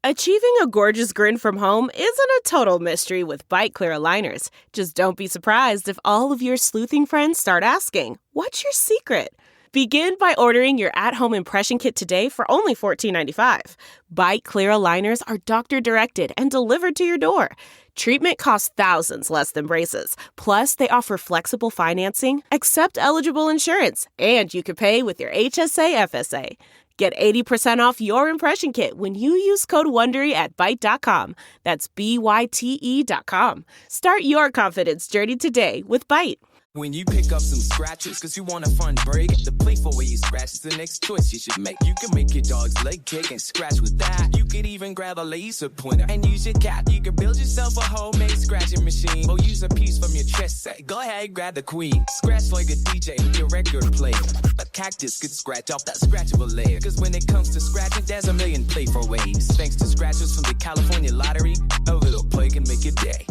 Achieving a gorgeous grin from home isn't a total mystery with Bite Clear aligners. Just don't be surprised if all of your sleuthing friends start asking, "What's your secret?" Begin by ordering your at-home impression kit today for only $14.95. Bite Clear aligners are doctor-directed and delivered to your door. Treatment costs thousands less than braces. Plus, they offer flexible financing, accept eligible insurance, and you can pay with your HSA FSA. Get 80% off your impression kit when you use code WONDERY at Byte.com. That's BYTE.com. Start your confidence journey today with Byte. When you pick up some scratches, cause you want a fun break, the playful way you scratch is the next choice you should make. You can make your dog's leg kick and scratch with that. You could even grab a laser pointer and use your cat. You can build yourself a homemade scratching machine or use a piece from your chess set. Go ahead, grab the queen. Scratch like a DJ with your record player. A cactus could scratch off that scratchable layer. Cause when it comes to scratching, there's a million playful ways. Thanks to scratchers from the California Lottery, a little play can make your day.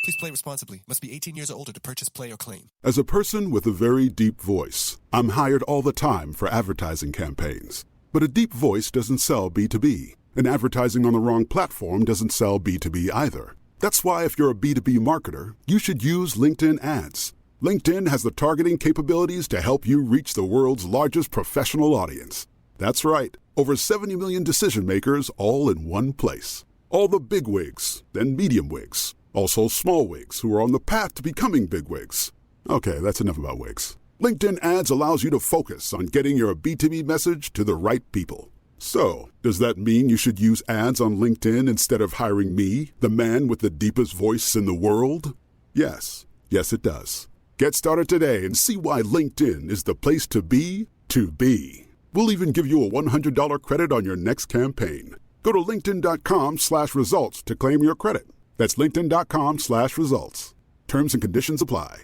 Please play responsibly. Must be 18 years or older to purchase, play, or claim. As a person with a very deep voice, I'm hired all the time for advertising campaigns. But a deep voice doesn't sell B2B, and advertising on the wrong platform doesn't sell B2B either. That's why if you're a B2B marketer, you should use LinkedIn ads. LinkedIn has the targeting capabilities to help you reach the world's largest professional audience. That's right, over 70 million decision makers all in one place. All the big wigs and medium wigs. Also small wigs who are on the path to becoming big wigs. Okay, that's enough about wigs. LinkedIn ads allows you to focus on getting your B2B message to the right people. So, does that mean you should use ads on LinkedIn instead of hiring me, the man with the deepest voice in the world? Yes. Yes, it does. Get started today and see why LinkedIn is the place to be to be. We'll even give you a $100 credit on your next campaign. Go to linkedin.com/results to claim your credit. That's linkedin.com/results. Terms and conditions apply.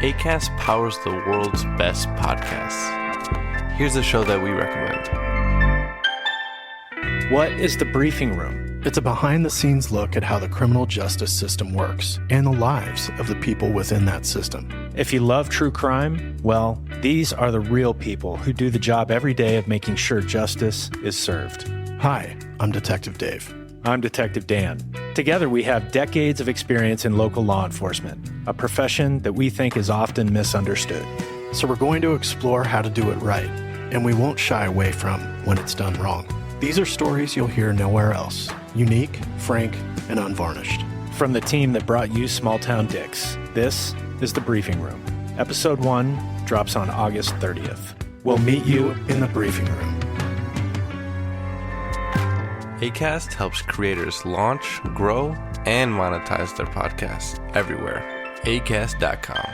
Acast powers the world's best podcasts. Here's a show that we recommend. What is The Briefing Room? It's a behind-the-scenes look at how the criminal justice system works and the lives of the people within that system. If you love true crime, well, these are the real people who do the job every day of making sure justice is served. Hi, I'm Detective Dave. I'm Detective Dan. Together we have decades of experience in local law enforcement, a profession that we think is often misunderstood. So we're going to explore how to do it right, and we won't shy away from when it's done wrong. These are stories you'll hear nowhere else. Unique, frank, and unvarnished. From the team that brought you Small Town Dicks, this is The Briefing Room. Episode 1 drops on August 30th. We'll meet you in the briefing room. Acast helps creators launch, grow, and monetize their podcasts everywhere. Acast.com.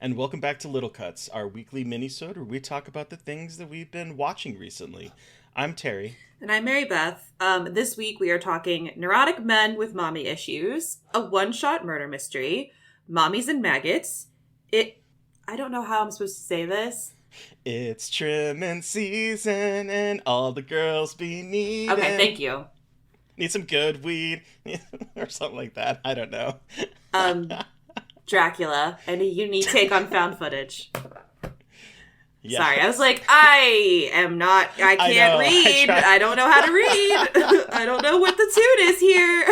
And welcome back to Little Cuts, our weekly mini-sode where we talk about the things that we've been watching recently. I'm Terry. And I'm Mary Beth. This week we are talking neurotic men with mommy issues, a one-shot murder mystery, mommies and maggots. I don't know how I'm supposed to say this. It's trimming season and all the girls be needing. Okay, thank you. Need some good weed or something like that. I don't know. Dracula, and a unique take on found footage. Yes. Sorry, I was like, I can't read. I don't know how to read. I don't know what the tune is here.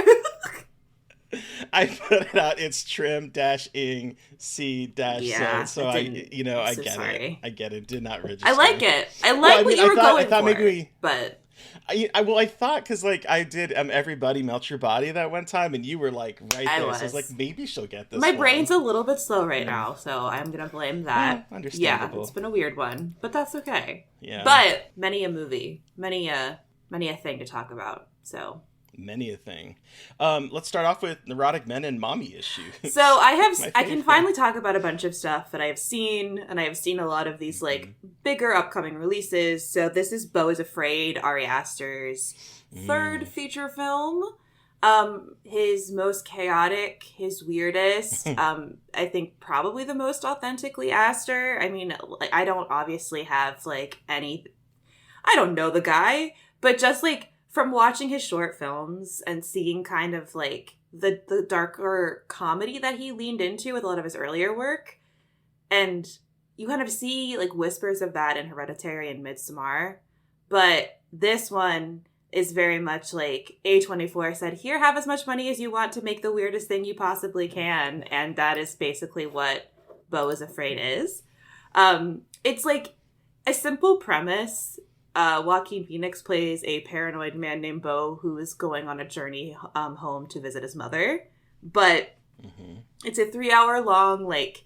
I put it out. It's trim-ing C-zone. So I get it. I get it. Did not register. I like it. I like what you were going for. Maybe but I thought because I did Everybody Melt Your Body that one time, and you were like right there. So I was like, maybe she'll get this. My brain's a little bit slow right now, so I'm gonna blame that. Yeah, understandable. Yeah, it's been a weird one, but that's okay. Yeah. But many a movie, many a thing to talk about. So. Many a thing. Let's start off with neurotic men and mommy issues. So I can finally talk about a bunch of stuff that I have seen, and I have seen a lot of these bigger upcoming releases. So this is BEAU Is Afraid, Ari Aster's third feature film. His most chaotic, his weirdest, I think probably the most authentically Aster. I mean, like, I don't obviously have, like, I don't know the guy, but just, like, from watching his short films and seeing kind of, like, the darker comedy that he leaned into with a lot of his earlier work, and you kind of see, like, whispers of that in Hereditary and Midsommar, but this one is very much like A24 said, here, have as much money as you want to make the weirdest thing you possibly can. And that is basically what Beau is Afraid is. It's like a simple premise. Joaquin Phoenix plays a paranoid man named Beau who is going on a journey home to visit his mother. But it's a 3-hour long, like,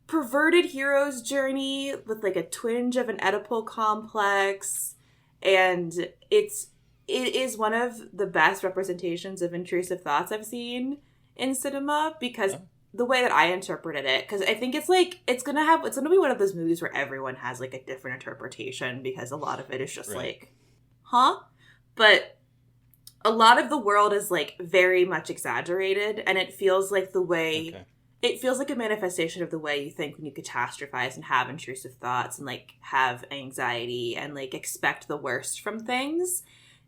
perverted hero's journey with, like, a twinge of an Oedipal complex. And it is one of the best representations of intrusive thoughts I've seen in cinema, because the way that I interpreted it, because I think it's like, it's gonna be one of those movies where everyone has, like, a different interpretation, because a lot of it is just like, huh? But a lot of the world is, like, very much exaggerated, and it feels like the way... It feels like a manifestation of the way you think when you catastrophize and have intrusive thoughts and, like, have anxiety and, like, expect the worst from things.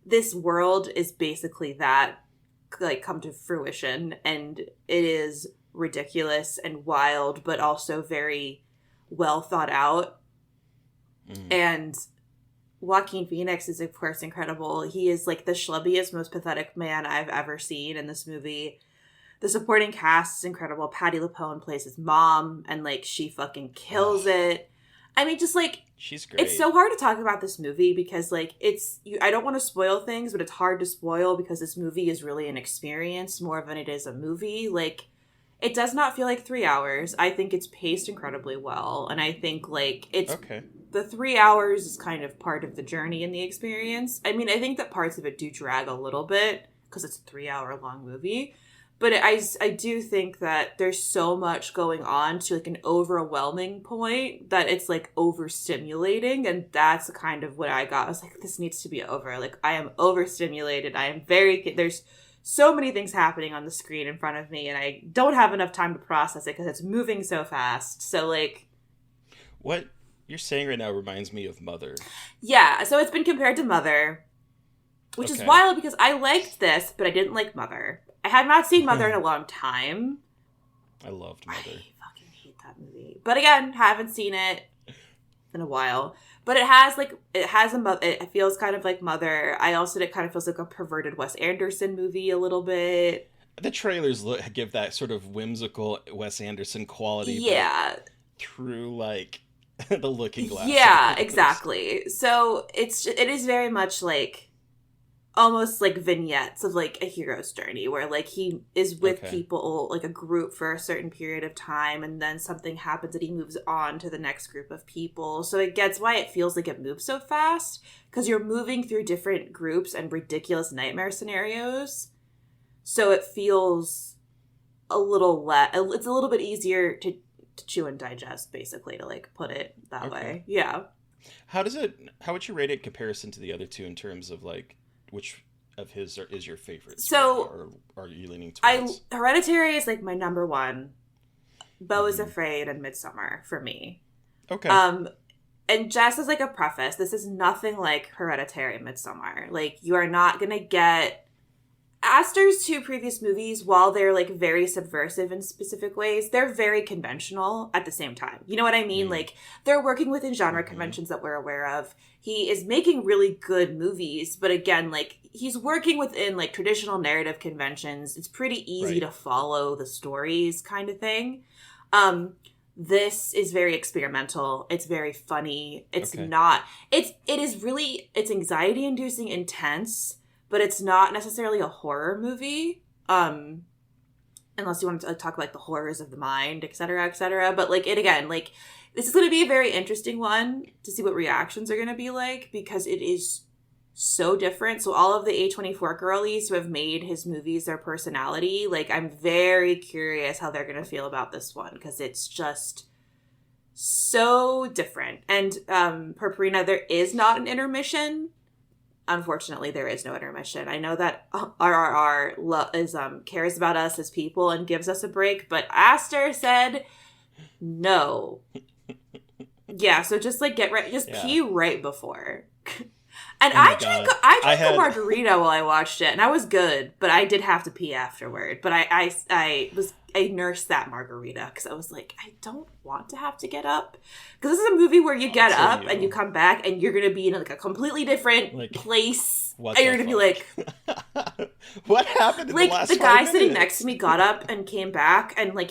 This world is basically that, like, come to fruition, and it is ridiculous and wild, but also very well thought out. And Joaquin Phoenix is, of course, incredible. He is, like, the schlubbiest, most pathetic man I've ever seen in this movie. The supporting cast is incredible. Patti LuPone plays his mom, and, like, she fucking kills it. I mean, just, like... She's great. It's so hard to talk about this movie because, like, I don't want to spoil things, but it's hard to spoil because this movie is really an experience more than it is a movie. Like, it does not feel like 3 hours. I think it's paced incredibly well, and I think, like, it's... Okay. The 3 hours is kind of part of the journey in the experience. I mean, I think that parts of it do drag a little bit because it's a 3-hour-long movie. But I do think that there's so much going on to, like, an overwhelming point that it's, like, overstimulating. And that's kind of what I got. I was like, this needs to be over. Like, I am overstimulated. There's so many things happening on the screen in front of me. And I don't have enough time to process it because it's moving so fast. So, like... What you're saying right now reminds me of Mother. Yeah. So it's been compared to Mother, which is wild because I liked this, but I didn't like Mother. I had not seen Mother in a long time. I loved Mother. I fucking hate that movie. But again, haven't seen it in a while. But it feels kind of like Mother. It kind of feels like a perverted Wes Anderson movie a little bit. The trailers give that sort of whimsical Wes Anderson quality. Yeah. Through, like, the looking glass. Yeah, exactly. So it is very much like... almost like vignettes of, like, a hero's journey where, like, he is with people, like, a group for a certain period of time, and then something happens and he moves on to the next group of people. So it gets why it feels like it moves so fast, because you're moving through different groups and ridiculous nightmare scenarios. So it feels a little it's a little bit easier to chew and digest, basically, to, like, put it that way. Yeah. How would you rate it in comparison to the other two in terms of, like, which of his is your favorite? So, or are you leaning towards? Hereditary is, like, my number one. Beau is Afraid and Midsommar for me. Okay. And just as, like, a preface, this is nothing like Hereditary and Midsommar. Like, you are not gonna get... Aster's two previous movies, while they're, like, very subversive in specific ways, they're very conventional at the same time. You know what I mean? Like, they're working within genre conventions that we're aware of. He is making really good movies, but again, like, he's working within, like, traditional narrative conventions. It's pretty easy to follow the stories kind of thing. This is very experimental. It's very funny. It's not... It is really... It's anxiety-inducing intense, but it's not necessarily a horror movie, unless you want to talk about, like, the horrors of the mind, et cetera, et cetera. But, like, it again, like, this is going to be a very interesting one to see what reactions are going to be like, because it is so different. So all of the A24 girlies who have made his movies their personality, like, I'm very curious how they're going to feel about this one, because it's just so different. And Purpurina, there is not an intermission. unfortunately, there is no intermission. I know that RRR cares about us as people and gives us a break, but Aster said no. Yeah, so just like get right, just pee right before. And I drank a margarita while I watched it, and I was good, but I did have to pee afterward. But I nursed that margarita because I was like, I don't want to have to get up, because this is a movie where you get up and you come back and you're gonna be in like a completely different place, and you're gonna be like, what happened? In like the last the guy 5 sitting minutes? next to me got up and came back, and like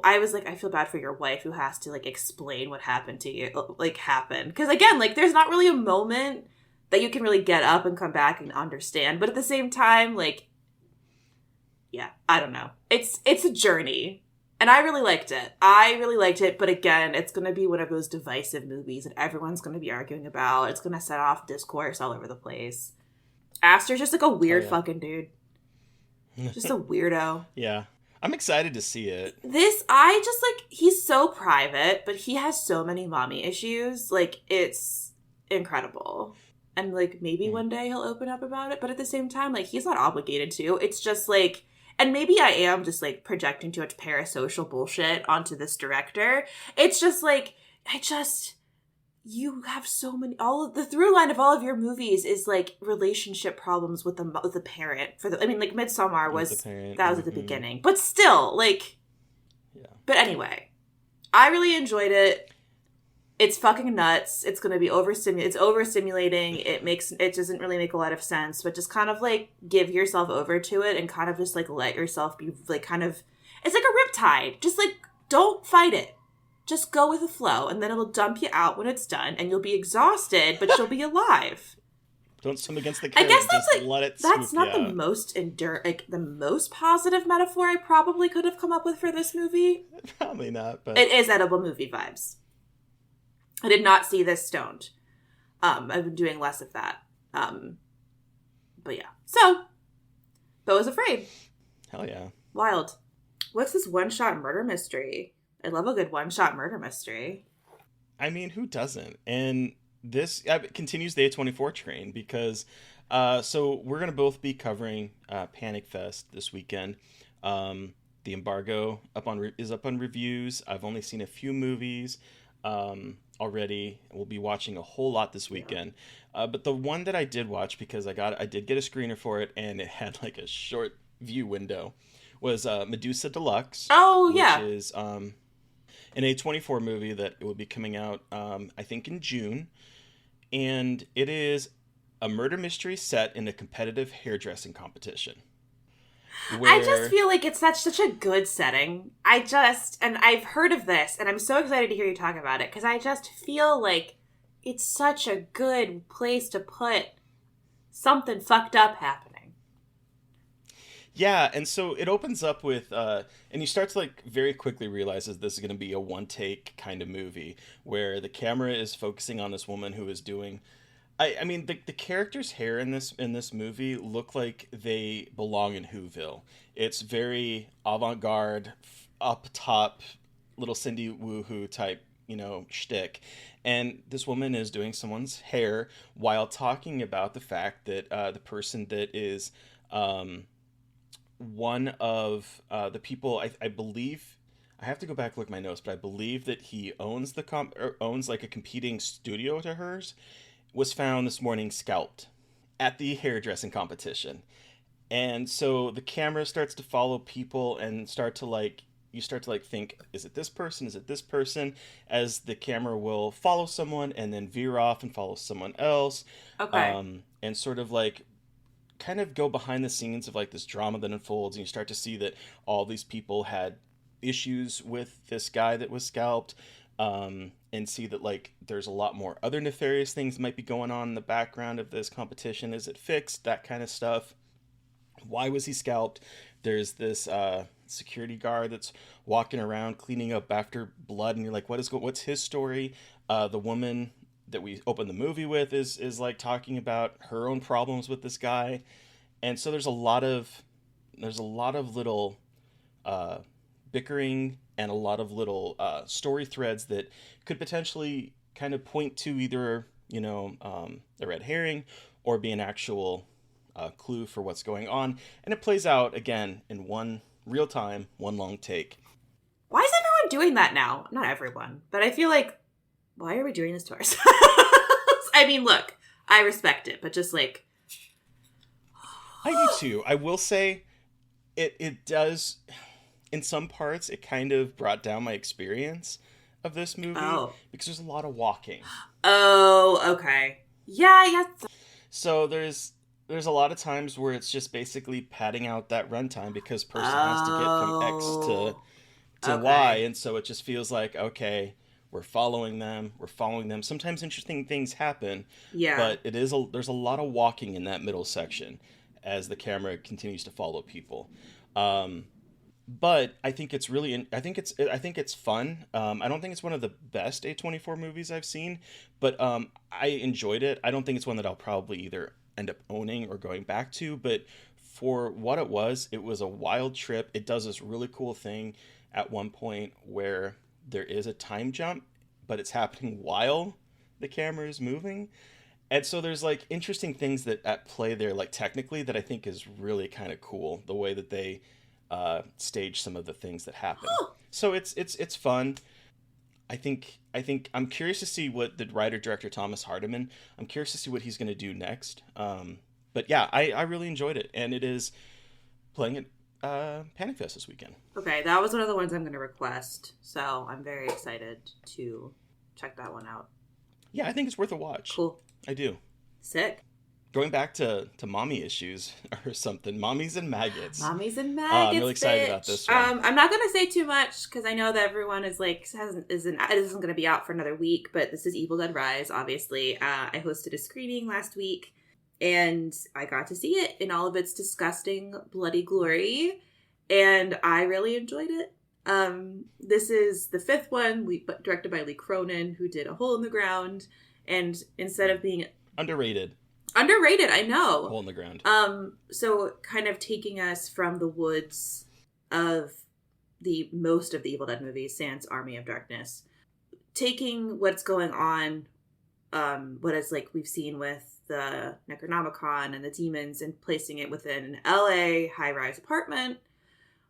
I was like, I feel bad for your wife who has to like explain what happened to you, because again, like there's not really a moment that you can really get up and come back and understand. But at the same time, like, yeah, I don't know. It's a journey. And I really liked it. But again, it's going to be one of those divisive movies that everyone's going to be arguing about. It's going to set off discourse all over the place. Aster's just like a weird fucking dude. Just a weirdo. Yeah. I'm excited to see it. He's so private, but he has so many mommy issues. Like, it's incredible. And, like, maybe one day he'll open up about it. But at the same time, like, he's not obligated to. It's just, like... And maybe I am just, like, projecting too much parasocial bullshit onto this director. It's just, like... You have so many... The through line of all of your movies is, like, relationship problems with the parent. Like, Midsommar was... That was at the beginning. But still, like... Yeah. But anyway. I really enjoyed it. It's fucking nuts. It's going to be overstimulating. It doesn't really make a lot of sense, but just kind of like give yourself over to it and kind of just like let yourself be like kind of, it's like a riptide. Just like, don't fight it. Just go with the flow, and then it'll dump you out when it's done, and you'll be exhausted, but you'll be alive. Don't swim against the current. I guess that's just let it that's not the out. most the most positive metaphor I probably could have come up with for this movie. Probably not, but it is edible movie vibes. I did not see this stoned. I've been doing less of that. But yeah. So, BEAU Is Afraid. Hell yeah. Wild. What's this one-shot murder mystery? I love a good one-shot murder mystery. I mean, who doesn't? And this continues the A24 train because, so we're going to both be covering Panic Fest this weekend. The embargo is up on reviews. I've only seen a few movies already. We'll be watching a whole lot this weekend. But the one that I did watch, because I did get a screener for it, and it had like a short view window, was MEDUSA Deluxe. Oh, yeah. Which is an A24 movie that will be coming out, I think, in June. And it is a murder mystery set in a competitive hairdressing competition. I just feel like it's such a good setting. And I've heard of this, and I'm so excited to hear you talk about it, because I just feel like it's such a good place to put something fucked up happening. Yeah, and so it opens up with, and you start to like very quickly realize that this is going to be a one-take kind of movie, where the camera is focusing on this woman who is doing... I mean, the characters' hair in this movie look like they belong in Whoville. It's very avant-garde, up top, little Cindy Woohoo type, shtick. And this woman is doing someone's hair while talking about the fact that the person that is one of the people, I believe, I have to go back and look at my notes, but I believe that he owns owns like a competing studio to hers, was found this morning scalped at the hairdressing competition. And so the camera starts to follow people and you start to think, is it this person? Is it this person? As the camera will follow someone and then veer off and follow someone else. Okay. And sort of like kind of go behind the scenes of like this drama that unfolds, and you start to see that all these people had issues with this guy that was scalped. And see that like there's a lot more other nefarious things might be going on in the background of this competition. Is it fixed? That kind of stuff. Why was he scalped? There's this security guard that's walking around cleaning up after blood, and you're like, what's his story? The woman that we open the movie with is like talking about her own problems with this guy, and so there's a lot of little bickering and a lot of little story threads that could potentially kind of point to either a red herring or be an actual clue for what's going on. And it plays out, again, in one real time, one long take. Why is everyone doing that now? Not everyone, but I feel like, why are we doing this to ourselves? I mean, look, I respect it, but just like... I do too. I will say it does, in some parts, it kind of brought down my experience of this movie. Because there's a lot of walking. Oh, okay. Yeah. So there's a lot of times where it's just basically padding out that runtime because person has to get from X to Y, and so it just feels like, okay, we're following them. Sometimes interesting things happen, but there's a lot of walking in that middle section as the camera continues to follow people. But I think it's I think it's fun. I don't think it's one of the best A24 movies I've seen, but I enjoyed it. I don't think it's one that I'll probably either end up owning or going back to, but for what it was a wild trip. It does this really cool thing at one point where there is a time jump, but it's happening while the camera is moving. And so there's like interesting things that at play there, like technically, that I think is really kind of cool, the way that they stage some of the things that happen. So it's fun. I think I'm curious to see what the writer-director Thomas Hardiman, I'm curious to see what he's going to do next. But yeah, I really enjoyed it, and it is playing at Panic Fest this weekend. Okay, that was one of the ones I'm going to request, so I'm very excited to check that one out. Yeah, I think it's worth a watch. Cool. I do. Sick. Going back to mommy issues or something. Mommies and Maggots. Mommies and Maggots. I'm really excited about this one. I'm not going to say too much because I know that everyone is like, it isn't going to be out for another week, but this is Evil Dead Rise, obviously. I hosted a screening last week and I got to see it in all of its disgusting, bloody glory. And I really enjoyed it. This is the fifth one, directed by Lee Cronin, who did A Hole in the Ground. And instead of being... Underrated, I know. Hole in the Ground. So kind of taking us from the woods of most of the Evil Dead movies, sans Army of Darkness, taking what's going on, what is like we've seen with the Necronomicon and the demons, and placing it within an LA high-rise apartment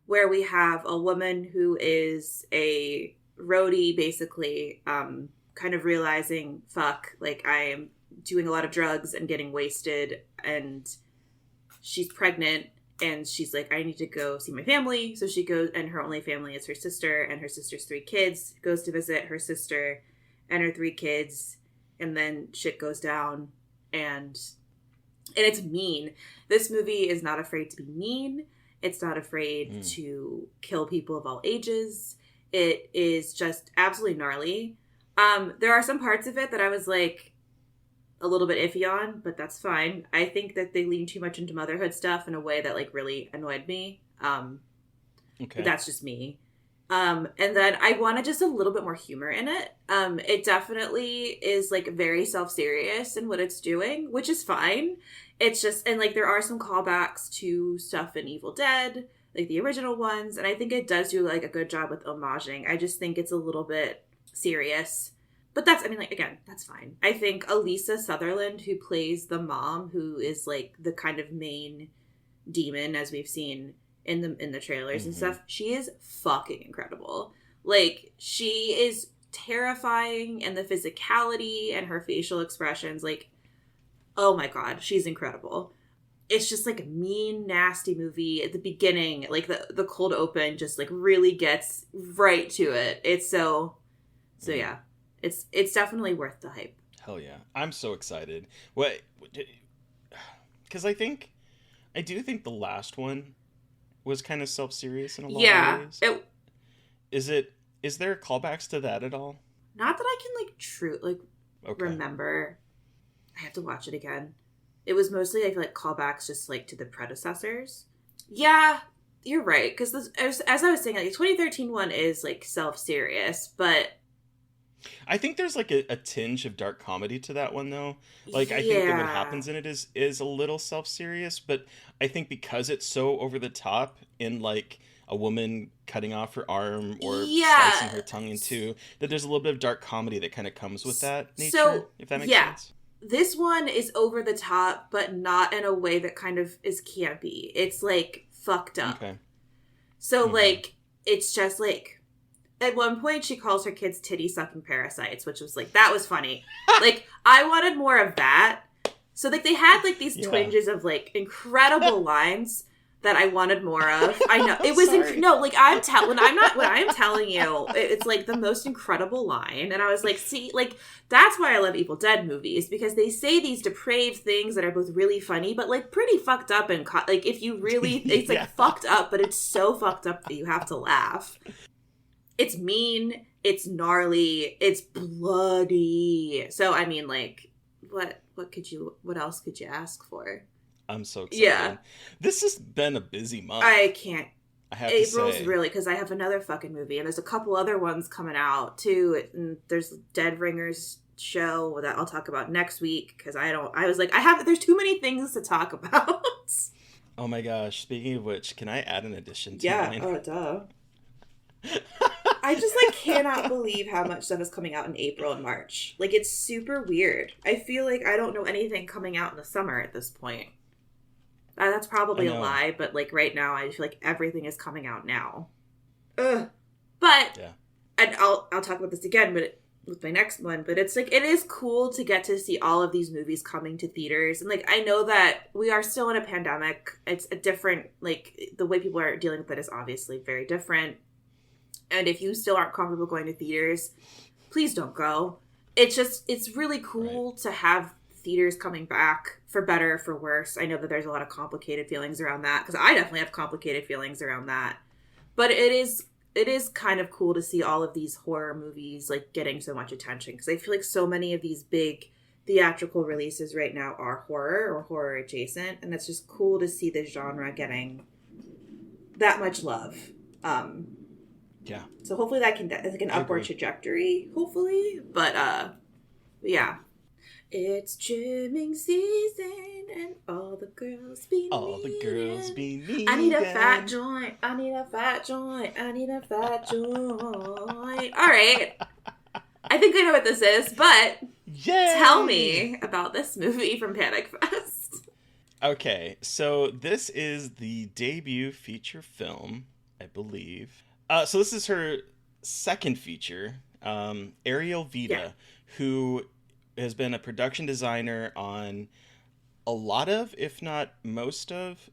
where we have a woman who is a roadie, basically, kind of realizing, fuck, like I am doing a lot of drugs and getting wasted, and she's pregnant, and she's like, I need to go see my family. So she goes, and her only family is her sister and her sister's 3 kids, goes to visit her sister and her 3 kids, and then shit goes down, and it's mean. This movie is not afraid to be mean. It's not afraid to kill people of all ages. It is just absolutely gnarly. There are some parts of it that I was like a little bit iffy on, but that's fine. I think that they lean too much into motherhood stuff in a way that like really annoyed me. But that's just me. And then I wanted just a little bit more humor in it. It definitely is like very self-serious in what it's doing, which is fine. It's just, and like there are some callbacks to stuff in Evil Dead, like the original ones, and I think it does do like a good job with homaging. I just think it's a little bit serious. But that's, I mean, like, again, that's fine. I think Elisa Sutherland, who plays the mom, who is like the kind of main demon, as we've seen in the trailers and stuff, she is fucking incredible. Like, she is terrifying, and the physicality and her facial expressions, like, oh my god, she's incredible. It's just like a mean, nasty movie. At the beginning, like the cold open just like really gets right to it. It's so yeah. It's definitely worth the hype. Hell yeah. I'm so excited. What? Because I do think the last one was kind of self-serious in a lot of ways. Is there callbacks to that at all? Not that I can remember. I have to watch it again. It was mostly, I feel like, callbacks just like to the predecessors. Yeah, you're right. Because as I was saying, like the 2013 one is like self-serious, but I think there's like a tinge of dark comedy to that one though. Like I think that what happens in it is a little self-serious, but I think because it's so over the top in like a woman cutting off her arm or slicing her tongue in two, that there's a little bit of dark comedy that kind of comes with that nature, if that makes sense. this one is over the top, but not in a way that kind of is campy. It's like fucked up. Okay. So like, it's just like, at one point she calls her kids titty sucking parasites, which was like, that was funny. Like, I wanted more of that. So like, they had like these twinges of like incredible lines that I wanted more of. I know it was like when I am telling you, it's like the most incredible line, and I was like, see, like that's why I love Evil Dead movies, because they say these depraved things that are both really funny, but like pretty fucked up, and like if you really, it's like fucked up, but it's so fucked up that you have to laugh. It's mean, it's gnarly, it's bloody. So I mean, like, what else could you ask for? I'm so excited. Yeah. This has been a busy month. I can't. I have April's to say. really, because I have another fucking movie, and there's a couple other ones coming out too. And there's Dead Ringers show that I'll talk about next week, because there's too many things to talk about. Oh my gosh. Speaking of which, can I add an addition to mine? Oh, duh. I just like cannot believe how much stuff is coming out in April and March. Like, it's super weird. I feel like I don't know anything coming out in the summer at this point. That's probably a lie, but like right now, I feel like everything is coming out now. Ugh. But, and I'll talk about this again, but with my next one. But it's like, it is cool to get to see all of these movies coming to theaters, and like I know that we are still in a pandemic. It's a different, like the way people are dealing with it is obviously very different. And if you still aren't comfortable going to theaters, please don't go. It's really cool to have theaters coming back, for better or for worse. I know that there's a lot of complicated feelings around that, because I definitely have complicated feelings around that. But it is kind of cool to see all of these horror movies like getting so much attention, because I feel like so many of these big theatrical releases right now are horror or horror adjacent, and it's just cool to see this genre getting that much love. Yeah. So hopefully that's like an upward trajectory, hopefully. But yeah. It's trimming season and all the girls be needing. I need a fat joint. I need a fat joint. I need a fat joint. All right. I think I know what this is, but tell me about this movie from Panic Fest. Okay, so this is the debut feature film, I believe. So this is her second feature, Ariel Vita, who has been a production designer on a lot of, if not most of,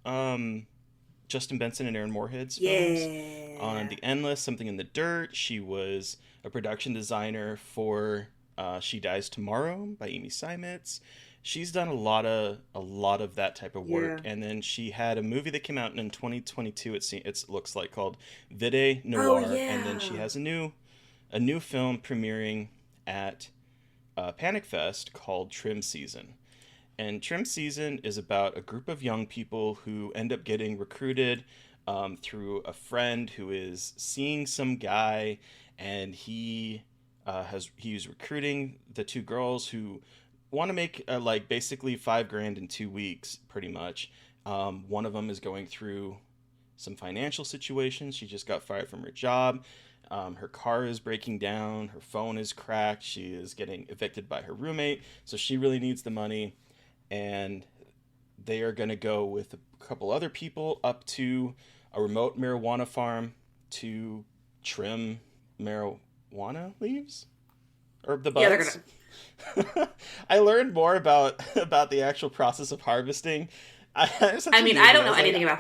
Justin Benson and Aaron Moorhead's films. On The Endless, Something in the Dirt. She was a production designer for She Dies Tomorrow by Amy Seimetz. She's done a lot of that type of work. And then she had a movie that came out in 2022, it looks like, called Vide Noir. And then she has a new film premiering at Panic Fest called Trim Season. And Trim Season is about a group of young people who end up getting recruited through a friend who is seeing some guy, and he's recruiting the two girls who want to make like basically $5,000 in 2 weeks, pretty much. One of them is going through some financial situations. She just got fired from her job. Her car is breaking down. Her phone is cracked. She is getting evicted by her roommate. So she really needs the money. And they are going to go with a couple other people up to a remote marijuana farm to trim marijuana leaves? Or the buds? Yeah, they're going to... I learned more about the actual process of harvesting. I don't know anything about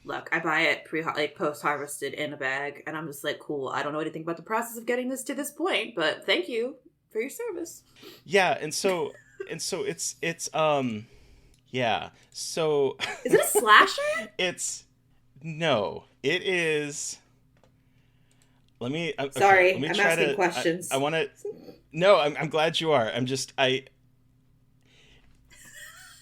look, I buy it post harvested in a bag, and I'm just like, cool. I don't know anything about the process of getting this to this point, but thank you for your service. Yeah, and so it's yeah. So is it a slasher? It is. Let me. Sorry, let me I'm try asking questions. I want to. No, I'm glad you are.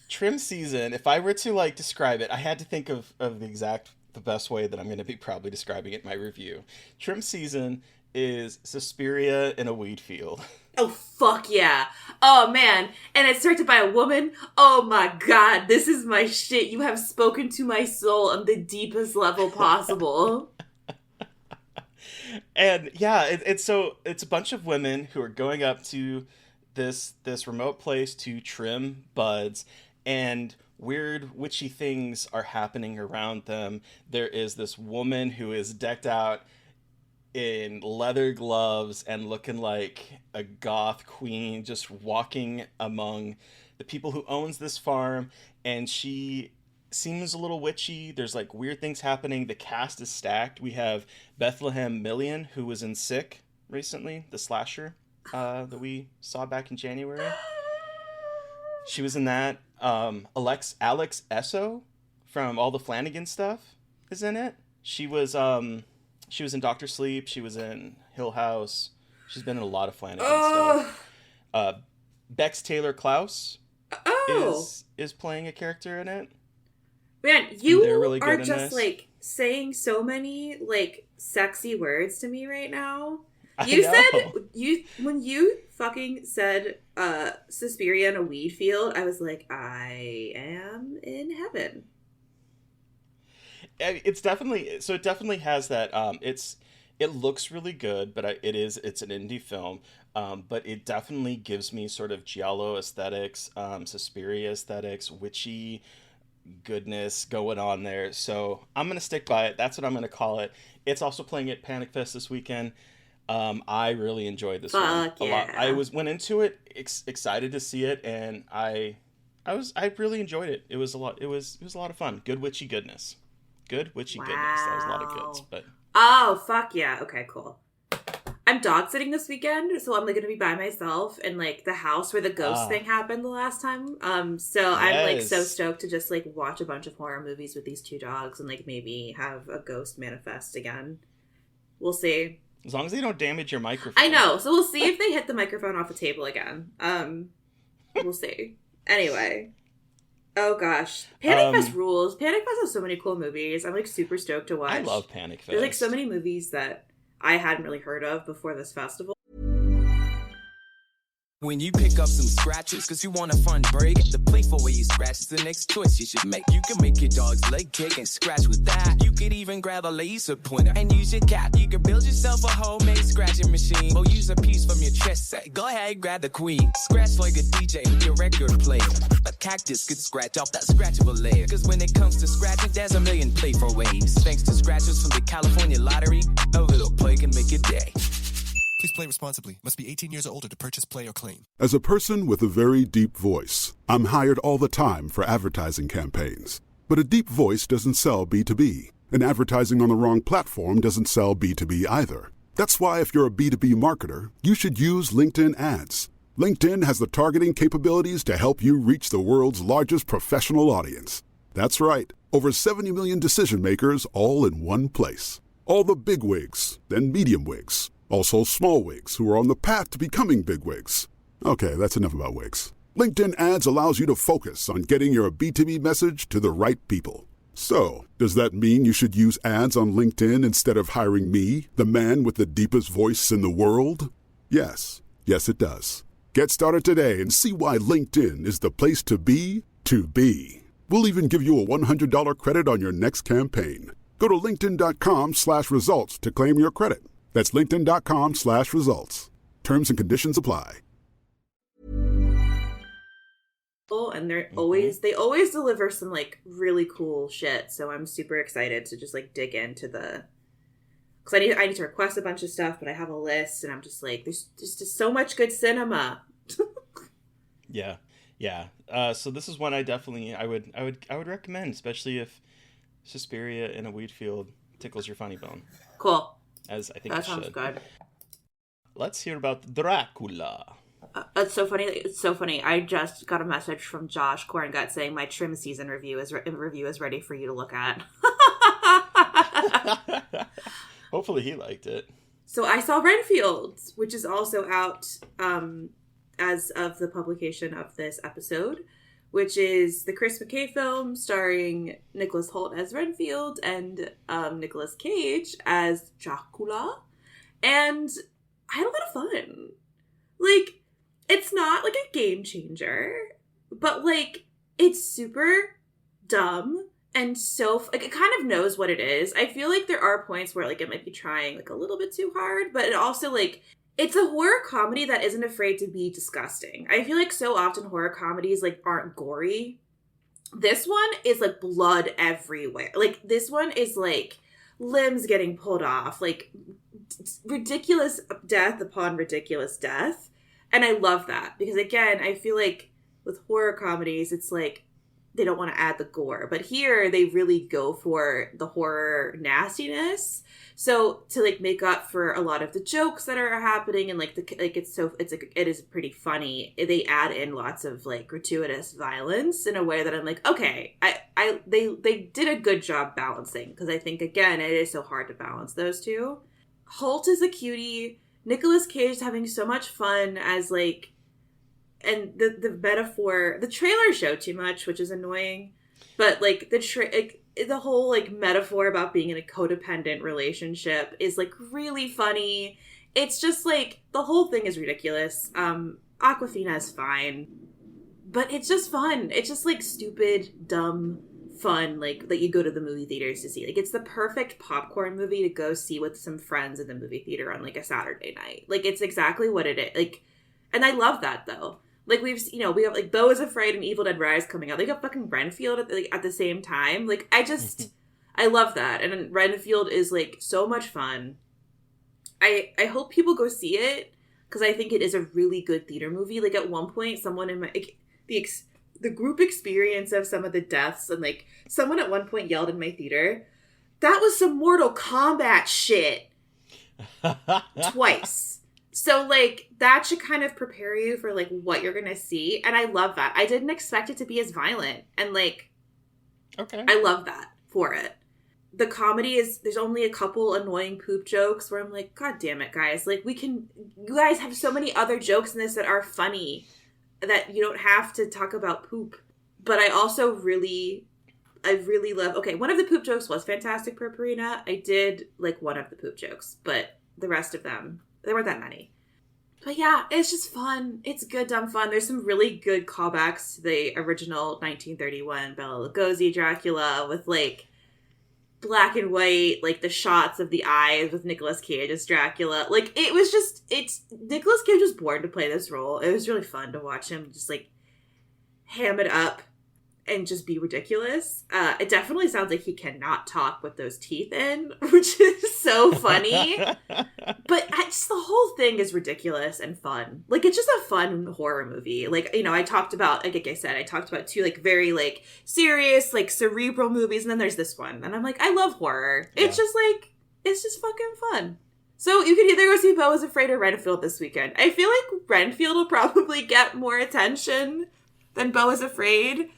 Trim Season, if I were to like describe it, I had to think of the best way that I'm going to be probably describing it in my review. Trim Season is Suspiria in a weed field. Oh, fuck yeah. Oh, man. And it's directed by a woman. Oh, my God. This is my shit. You have spoken to my soul on the deepest level possible. And yeah, it's a bunch of women who are going up to this remote place to trim buds, and weird witchy things are happening around them. There is this woman who is decked out in leather gloves and looking like a goth queen, just walking among the people who owns this farm, and she seems a little witchy. There's like weird things happening. The cast is stacked. We have Bethlehem Million, who was in Sick recently, the slasher that we saw back in January. She was in that. Alex Esso from all the Flanagan stuff is in it. She was in Dr. Sleep. She was in Hill House. She's been in a lot of Flanagan stuff. Bex Taylor Klaus is playing a character in it. Man, you really are just like saying so many like sexy words to me right now. When you fucking said Suspiria in a weed field, I was like, I am in heaven. It definitely has that. It looks really good, but it's an indie film. But it definitely gives me sort of giallo aesthetics, Suspiria aesthetics, witchy goodness going on there. So I'm gonna stick by it. That's what I'm gonna call it. It's also playing at Panic Fest this weekend. I really enjoyed this one a lot. I went into it excited to see it, and I really enjoyed it. It was a lot. It was a lot of fun. Good witchy goodness. Good witchy goodness. That was a lot of goods. But oh fuck yeah! Okay, cool. I'm dog sitting this weekend, so I'm like gonna be by myself in like the house where the ghost thing happened the last time. So I'm like so stoked to just like watch a bunch of horror movies with these two dogs and like maybe have a ghost manifest again. We'll see. As long as they don't damage your microphone. I know. So we'll see if they hit the microphone off the table again. We'll see. Anyway. Oh gosh. Panic Fest rules. Panic Fest has so many cool movies. I'm like super stoked to watch. I love Panic Fest. There's like so many movies that I hadn't really heard of before this festival. When you pick up some scratches, cause you want a fun break, the playful way you scratch is the next choice you should make. You can make your dog's leg kick and scratch with that. You could even grab a laser pointer and use your cat. You can build yourself a homemade scratching machine, or use a piece from your chess set. Go ahead, grab the queen. Scratch like a DJ with your record player. A cactus could scratch off that scratchable layer. Cause when it comes to scratching, there's a million playful ways. Thanks to scratchers from the California Lottery, a little play can make your day. Please play responsibly. Must be 18 years or older to purchase, play, or claim. As a person with a very deep voice, I'm hired all the time for advertising campaigns. But a deep voice doesn't sell B2B, and advertising on the wrong platform doesn't sell B2B either. That's why if you're a B2B marketer, you should use LinkedIn ads. LinkedIn has the targeting capabilities to help you reach the world's largest professional audience. That's right, over 70 million decision makers all in one place. All the big wigs, then medium wigs. Also small wigs who are on the path to becoming big wigs. Okay, that's enough about wigs. LinkedIn ads allows you to focus on getting your B2B message to the right people. So, does that mean you should use ads on LinkedIn instead of hiring me, the man with the deepest voice in the world? Yes. Yes, it does. Get started today and see why LinkedIn is the place to be to be. We'll even give you a $100 credit on your next campaign. Go to linkedin.com/results to claim your credit. That's linkedin.com/results. Terms and conditions apply. And they always deliver some like really cool shit. So I'm super excited to just like dig into because I need to request a bunch of stuff, but I have a list and I'm just like, there's just so much good cinema. Yeah. So this is one I would recommend, especially if Suspiria in a weed field tickles your funny bone. Cool. As I think that it sounds should. good. Let's hear about Dracula. It's so funny. It's so funny. I just got a message from Josh Corngut saying my trim season review is ready for you to look at. Hopefully he liked it. So I saw Renfield, which is also out as of the publication of this episode, which is the Chris McKay film starring Nicholas Hoult as Renfield and Nicolas Cage as Dracula. And I had a lot of fun. Like, it's not like a game changer, but like, it's super dumb and so, like, it kind of knows what it is. I feel like there are points where like it might be trying like a little bit too hard, but it also like, It's a horror comedy that isn't afraid to be disgusting. I feel like so often horror comedies like aren't gory. This one is like blood everywhere. Like this one is like limbs getting pulled off, like ridiculous death upon ridiculous death. And I love that because again, I feel like with horror comedies, it's like they don't want to add the gore, but here they really go for the horror nastiness. So to like make up for a lot of the jokes that are happening and like it is pretty funny. They add in lots of like gratuitous violence in a way that I'm like, okay, they did a good job balancing, because I think again it is so hard to balance those two. Holt is a cutie. Nicolas Cage is having so much fun as like, and the metaphor, the trailer showed too much, which is annoying, but like the whole like metaphor about being in a codependent relationship is like really funny. It's just like the whole thing is ridiculous. Aquafina is fine, but it's just fun. It's just like stupid, dumb fun, like that you go to the movie theaters to see. Like it's the perfect popcorn movie to go see with some friends in the movie theater on like a Saturday night. Like it's exactly what it is. Like, and I love that though. Like we have like BEAU is Afraid and Evil Dead Rise coming out. They got fucking Renfield at the same time. Like I love that. And Renfield is like so much fun. I hope people go see it because I think it is a really good theater movie. Like at one point, someone in my the group experience of some of the deaths, and like someone at one point yelled in my theater, "That was some Mortal Kombat shit," twice. So, like, that should kind of prepare you for, like, what you're going to see. And I love that. I didn't expect it to be as violent. And, like, okay, I love that for it. The comedy is, there's only a couple annoying poop jokes where I'm like, God damn it, guys. Like, you guys have so many other jokes in this that are funny that you don't have to talk about poop. But I also really love, okay, one of the poop jokes was Fantastic Purpurina. I did like one of the poop jokes, but the rest of them, there weren't that many. But yeah, it's just fun. It's good, dumb fun. There's some really good callbacks to the original 1931 Bela Lugosi Dracula with like black and white, like the shots of the eyes with Nicolas Cage as Dracula. Like Nicolas Cage was born to play this role. It was really fun to watch him just like ham it up and just be ridiculous. It definitely sounds like he cannot talk with those teeth in, which is so funny. But just the whole thing is ridiculous and fun. Like, it's just a fun horror movie. Like, you know, I talked about two, like, very, like, serious, like, cerebral movies, and then there's this one. And I'm like, I love horror. Yeah. It's just fucking fun. So you could either go see BEAU is Afraid or Renfield this weekend. I feel like Renfield will probably get more attention than BEAU is Afraid.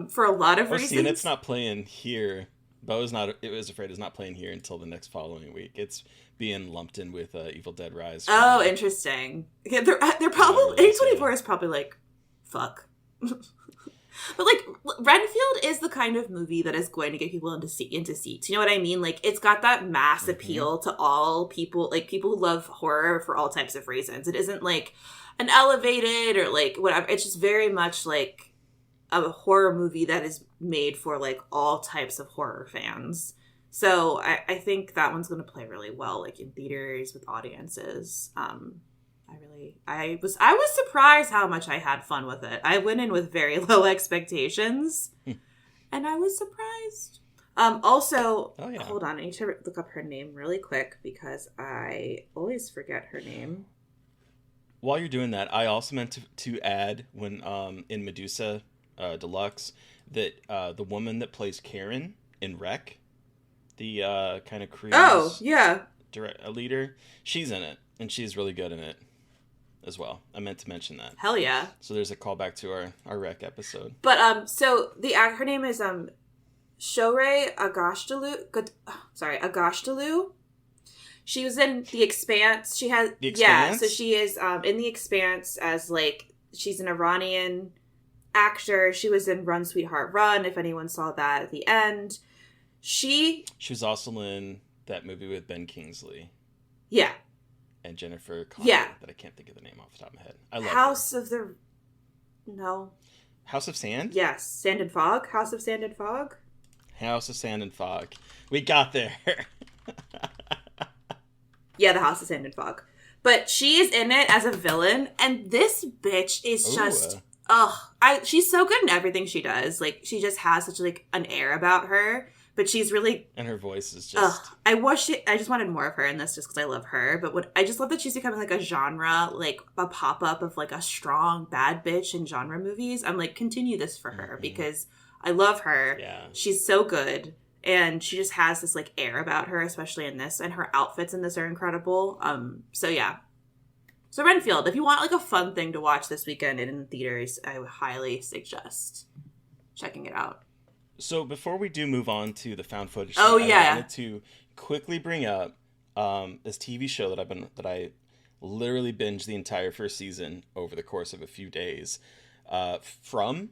For a lot of reasons. See, and it's not playing here. It Was Afraid is not playing here until the next following week. It's being lumped in with Evil Dead Rise. Oh, interesting. Yeah, they're probably A24 is probably like, fuck. But like Renfield is the kind of movie that is going to get people into seats. You know what I mean? Like it's got that mass appeal to all people, like people who love horror for all types of reasons. It isn't like an elevated or like whatever. It's just very much like a horror movie that is made for like all types of horror fans. So I think that one's going to play really well, like in theaters with audiences. I was surprised how much I had fun with it. I went in with very low expectations and I was surprised. Also, hold on, I need to look up her name really quick because I always forget her name. While you're doing that, I also meant to add when in Medusa Deluxe that the woman that plays Karen in Wreck, the kind of cruise leader, she's in it and she's really good in it as well. I meant to mention that. Hell yeah. So there's a callback to our Wreck episode. But so her name is Shohreh Agashtalu. She was in The Expanse. She has The Expanse? So she is in The Expanse as like she's an Iranian actor. She was in Run Sweetheart Run, if anyone saw that at the end. She was also in that movie with Ben Kingsley. Yeah. And Jennifer Connelly. Yeah. That I can't think of the name off the top of my head. I love House her. of the... No. House of Sand? Yes. Sand and Fog. House of Sand and Fog. House of Sand and We got there. Yeah, the House of Sand and Fog. But she is in it as a villain, and this bitch is just, she's so good in everything she does. Like, she just has such, like, an air about her, but she's really... And her voice is just... I just wanted more of her in this just because I love her, but I just love that she's becoming, like, a genre, like, a pop-up of, like, a strong bad bitch in genre movies. I'm like, continue this for her, because I love her. Yeah. She's so good. And she just has this, like, air about her, especially in this. And her outfits in this are incredible. So, yeah. So, Renfield, if you want, like, a fun thing to watch this weekend in theaters, I would highly suggest checking it out. So, before we do move on to the found footage, I wanted to quickly bring up this TV show that I literally binged the entire first season over the course of a few days. From...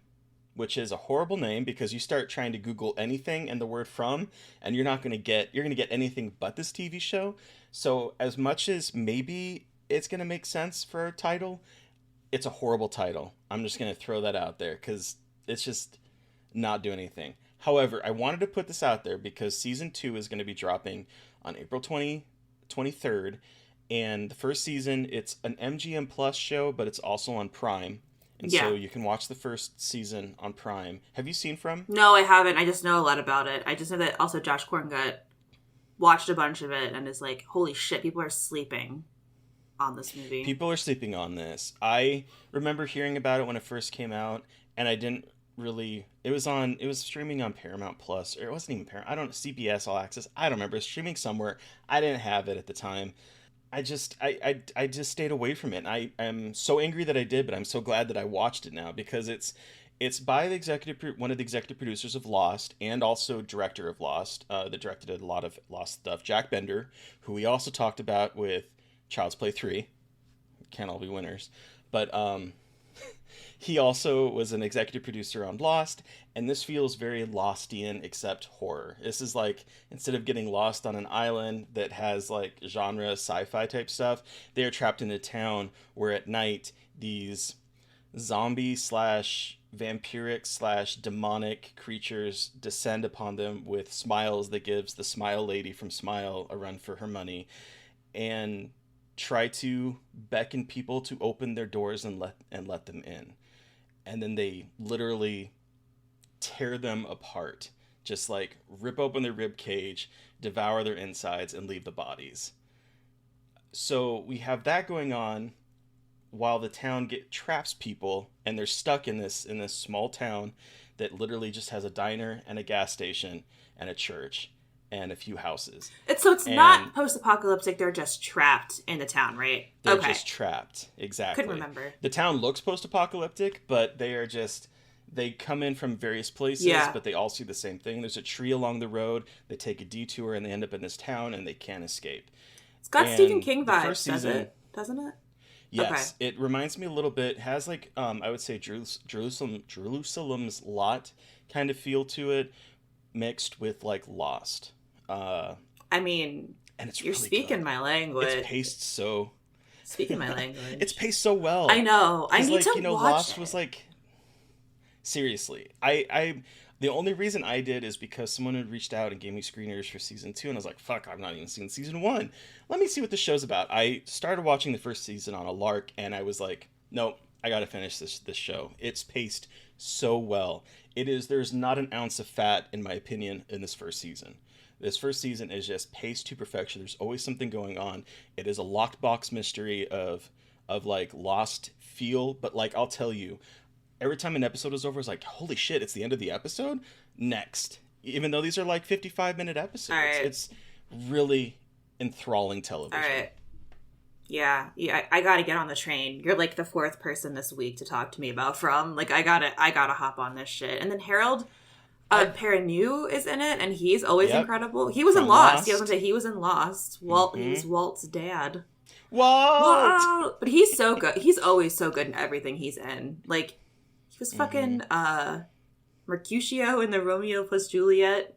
which is a horrible name because you start trying to Google anything and the word from, and you're going to get anything but this TV show. So as much as maybe it's going to make sense for a title, it's a horrible title. I'm just going to throw that out there because it's just not doing anything. However, I wanted to put this out there because season 2 is going to be dropping on April 23rd. And the first season, it's an MGM Plus show, but it's also on Prime. And so you can watch the first season on Prime. Have you seen From? No, I haven't. I just know a lot about it. I just know that also Josh Korngut watched a bunch of it and is like, holy shit, people are sleeping on this movie. People are sleeping on this. I remember hearing about it when it first came out, and I didn't really... It was streaming on Paramount Plus, or it wasn't even Paramount. I don't know, CBS All Access. I don't remember. It was streaming somewhere. I didn't have it at the time. I just stayed away from it. And I am so angry that I did, but I'm so glad that I watched it now because it's by one of the executive producers of Lost and also director of Lost, that directed a lot of Lost stuff, Jack Bender, who we also talked about with Child's Play 3. Can't all be winners. But he also was an executive producer on Lost, and this feels very Lostian except horror. This is like, instead of getting lost on an island that has like genre sci-fi type stuff, they are trapped in a town where at night these zombie / vampiric / demonic creatures descend upon them with smiles that gives the Smile Lady from Smile a run for her money, and try to beckon people to open their doors and let them in. And then they literally tear them apart, just like rip open their rib cage, devour their insides, and leave the bodies. So we have that going on while the town traps people, and they're stuck in this small town that literally just has a diner and a gas station and a church and a few houses. It's not post-apocalyptic, they're just trapped in the town, right? They're just trapped, exactly. Couldn't remember. The town looks post-apocalyptic, but they come in from various places, but they all see the same thing. There's a tree along the road, they take a detour, and they end up in this town, and they can't escape. It's got Stephen King vibes, doesn't it? Yes, okay. It reminds me a little bit, has like, I would say Jerusalem's Lot kind of feel to it, mixed with like Lost. I mean, and it's you're really speaking good. My language. It's paced so... Speaking my language. It's paced so well. I know. I need to watch Lost it. was like... Seriously. The only reason I did is because someone had reached out and gave me screeners for season 2, and I was like, fuck, I've not even seen season 1. Let me see what the show's about. I started watching the first season on a lark, and I was like, nope, I gotta finish this show. It's paced so well. There's not an ounce of fat, in my opinion, in this first season. This first season is just paced to perfection. There's always something going on. It is a locked box mystery of like Lost feel, but like, I'll tell you, every time an episode is over, it's like, holy shit, it's the end of the episode? Next. Even though these are like 55-minute episodes. Right. It's really enthralling television. All right. Yeah, I gotta get on the train. You're like the 4th person this week to talk to me about From. Like, I gotta hop on this shit. And then Harold Perrineau is in it, and he's always incredible. He was in Lost. I was gonna say, he was in Lost. Walt, he's Walt's dad. Walt! But he's so good. He's always so good in everything he's in. Like, he was fucking Mercutio in the Romeo plus Juliet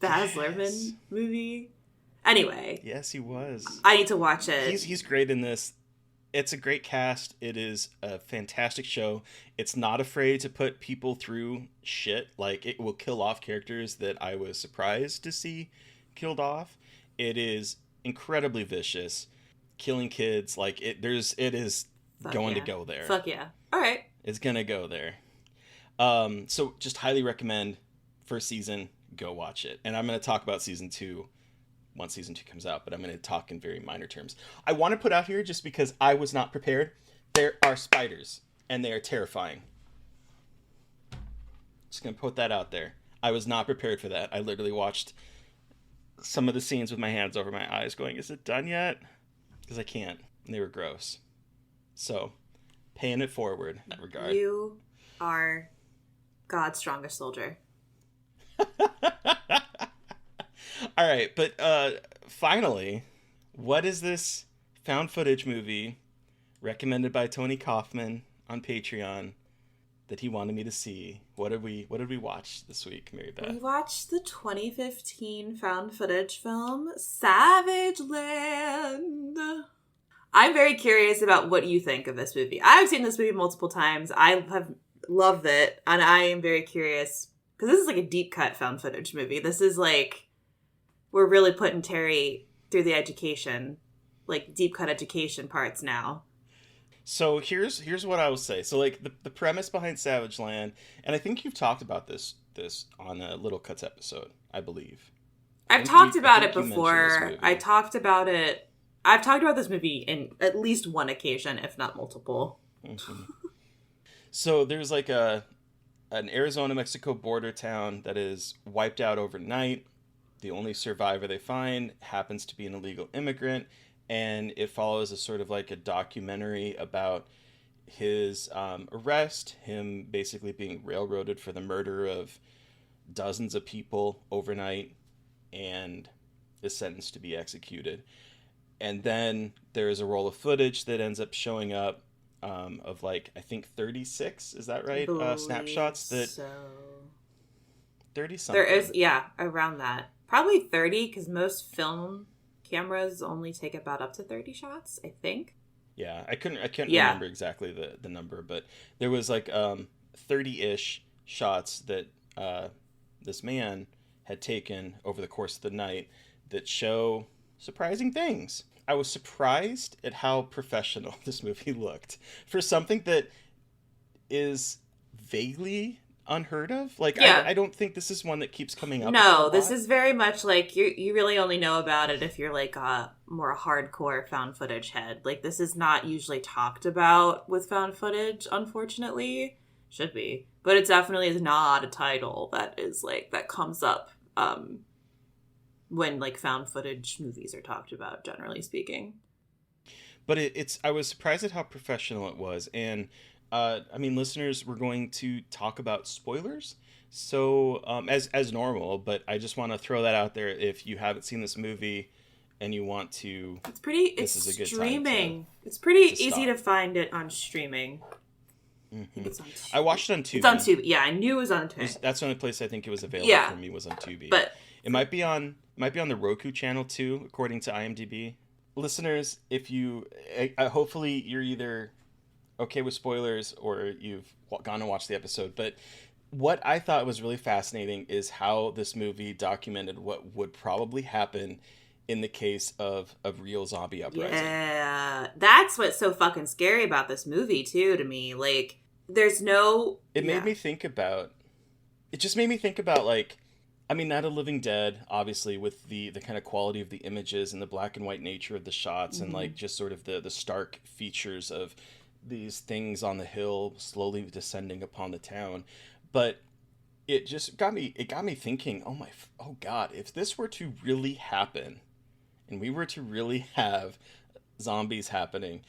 Baz Luhrmann movie. Anyway. Yes, he was. I need to watch it. He's great in this. It's a great cast. It is a fantastic show. It's not afraid to put people through shit. Like, it will kill off characters that I was surprised to see killed off. It is incredibly vicious. killing kids. Like it is going to go there. Fuck yeah. All right. It's gonna go there. So just highly recommend first season, go watch it. And I'm gonna talk about season 2 once season 2 comes out, but I'm gonna talk in very minor terms. I want to put out here, just because I was not prepared, there are spiders and they are terrifying. Just gonna put that out there. I was not prepared for that. I literally watched some of the scenes with my hands over my eyes going, is it done yet? Because I can't. And they were gross. So, paying it forward in that regard. You are God's strongest soldier. All right, but finally, what is this found footage movie recommended by Tony Kaufman on Patreon that he wanted me to see? What did we watch this week, Mary Beth? We watched the 2015 found footage film SAVAGELAND. I'm very curious about what you think of this movie. I've seen this movie multiple times. I have loved it, and I am very curious because this is like a deep cut found footage movie. This is like, we're really putting Terry through the education, like deep cut education parts now. So here's what I will say. So like the premise behind SAVAGELAND, and I think you've talked about this on a Little Cuts episode, I believe. I've talked about it before. I've talked about this movie in at least one occasion, if not multiple. Mm-hmm. So there's like an Arizona-Mexico border town that is wiped out overnight. The only survivor they find happens to be an illegal immigrant, and it follows a sort of like a documentary about his arrest, him basically being railroaded for the murder of dozens of people overnight, and is sentenced to be executed. And then there is a roll of footage that ends up showing up of like, I think 36, is that right? Snapshots that... So. 30 something. There is, yeah, around that. Probably 30, because most film cameras only take about up to 30 shots, I think. Yeah, I couldn't remember exactly the number, but there was like 30-ish shots that this man had taken over the course of the night that show surprising things. I was surprised at how professional this movie looked for something that is vaguely unheard of. Like, yeah. I don't think this is one that keeps coming up. No, this is very much like you really only know about it if you're like a more hardcore found footage head. Like, this is not usually talked about with found footage, unfortunately. Should be. But it definitely is not a title that is like, that comes up when like found footage movies are talked about, generally speaking. But I was surprised at how professional it was. And I mean, listeners, we're going to talk about spoilers, so as normal. But I just want to throw that out there. If you haven't seen this movie and you want to, it's streaming. It's pretty easy to find it on streaming. Mm-hmm. I watched it on Tubi. It's on Tubi. Yeah, I knew it was on Tubi. That's the only place I think it was available for me, was on Tubi. But it might be on the Roku channel too, according to IMDb. Listeners, if you hopefully you're either okay with spoilers or you've gone and watched the episode, but what I thought was really fascinating is how this movie documented what would probably happen in the case of real zombie uprising. Yeah, that's what's so fucking scary about this movie too, to me. Like, there's no... It just made me think about like, I mean, Night of the Living Dead, obviously, with the kind of quality of the images and the black and white nature of the shots, and like just sort of the stark features of these things on the hill slowly descending upon the town. But it just got me thinking, oh God, if this were to really happen and we were to really have zombies happening,